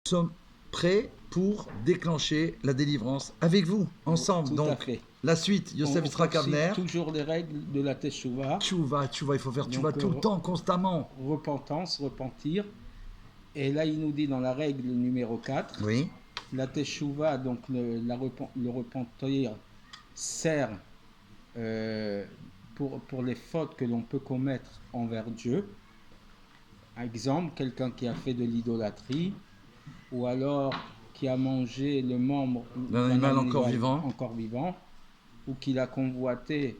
sommes prêts pour déclencher la délivrance avec vous, ensemble. Tout à Donc, fait. la suite, Yosef Yitzhak poursuit Avner. toujours les règles de la Teshuvah. Tchouva, il faut faire tchouva Donc, tout le temps, constamment. Repentance, repentir. Et là, il nous dit dans la règle numéro 4, Oui, la Teshuvah, donc le repentir, sert pour les fautes que l'on peut commettre envers Dieu. Exemple, quelqu'un qui a fait de l'idolâtrie, ou alors qui a mangé le membre d'un animal encore vivant, ou qu'il a convoité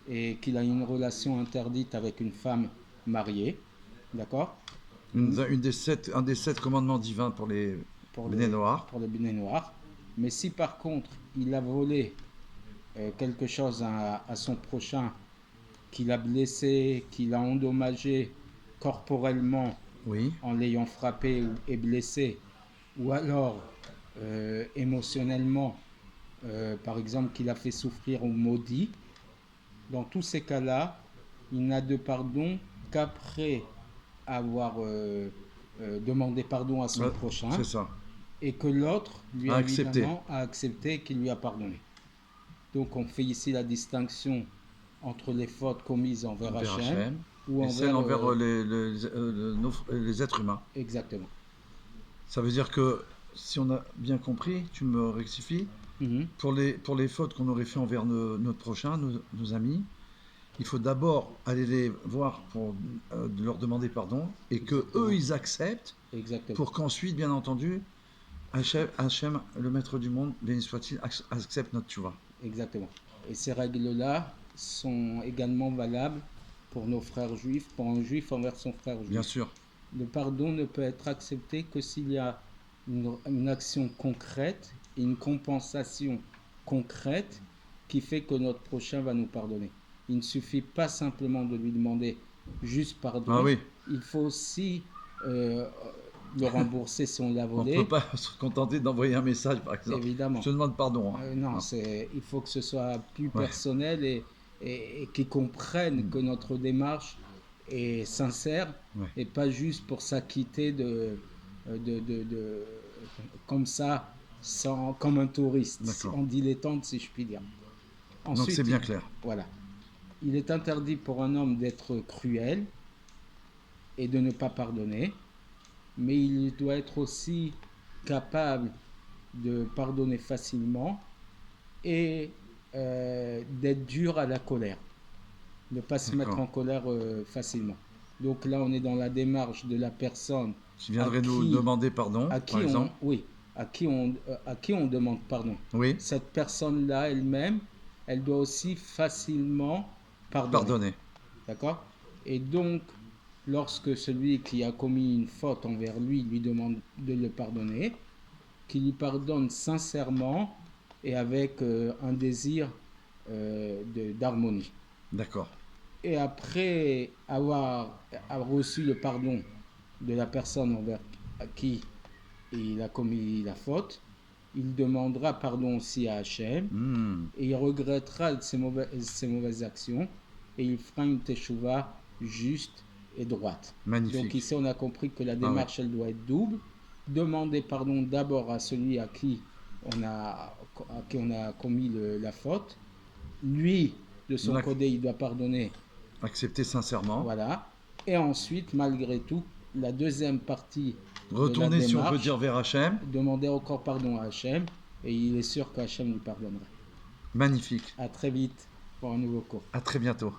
et qu'il a une relation interdite avec une femme mariée, d'accord? un des 7 commandements divins pour les Bnei Noach. Pour les Bnei Noach. Mais si par contre il a volé quelque chose à son prochain, qu'il a blessé, qu'il a endommagé corporellement, Oui, en l'ayant frappé et blessé, ou alors émotionnellement, par exemple qu'il a fait souffrir ou maudit, dans tous ces cas-là, il n'a de pardon qu'après avoir demandé pardon à son prochain, c'est ça. et que l'autre lui A a accepté. évidemment accepté qu'il lui a pardonné. Donc on fait ici la distinction entre les fautes commises envers Hachem ou et celles envers envers les êtres humains. Exactement. Ça veut dire que, si on a bien compris, tu me rectifies, pour les fautes qu'on aurait fait envers notre prochain, nos amis, il faut d'abord aller les voir pour leur demander pardon et que eux ils acceptent. Exactement. Pour qu'ensuite, bien entendu, Hachem, le maître du monde, béni soit-il, accepte notre tchouva. Exactement. Et ces règles-là sont également valables pour nos frères juifs, pour un juif envers son frère juif. Bien sûr. Le pardon ne peut être accepté que s'il y a une action concrète et une compensation concrète qui fait que notre prochain va nous pardonner. Il ne suffit pas simplement de lui demander juste pardon. Ah oui. Il faut aussi le rembourser si on l'a volé. On ne peut pas se contenter d'envoyer un message, par exemple. Évidemment. Je te demande pardon. Non, il faut que ce soit plus personnel et qu'ils comprennent que notre démarche est sincère et pas juste pour s'acquitter de comme ça, comme un touriste, en dilettante, si je puis dire. Ensuite, donc c'est bien clair. Voilà. Il est interdit pour un homme d'être cruel et de ne pas pardonner, mais il doit être aussi capable de pardonner facilement et d'être dur à la colère, ne pas se mettre en colère facilement. Donc là, on est dans la démarche de la personne qui viendrait nous demander pardon, par exemple. À qui on demande pardon. Oui. Cette personne-là elle-même, elle doit aussi facilement pardonner. D'accord ? Et donc, lorsque celui qui a commis une faute envers lui demande de le pardonner, qu'il lui pardonne sincèrement et avec un désir d'harmonie. D'accord. Et après avoir reçu le pardon de la personne envers qui il a commis la faute, il demandera pardon aussi à Hachem et il regrettera ses mauvaises actions et il fera une teshuva juste et droite. Magnifique. Donc ici on a compris que la démarche elle doit être double. Demander pardon d'abord à celui à qui on a commis la faute. Lui, de son côté, il doit pardonner. Accepter sincèrement. Voilà. Et ensuite, malgré tout, la deuxième partie retourner, de la démarche, si on peut dire, vers Hachem. Demander encore pardon à Hachem. Et il est sûr qu'Hachem lui pardonnera. Magnifique. À très vite pour un nouveau cours. À très bientôt.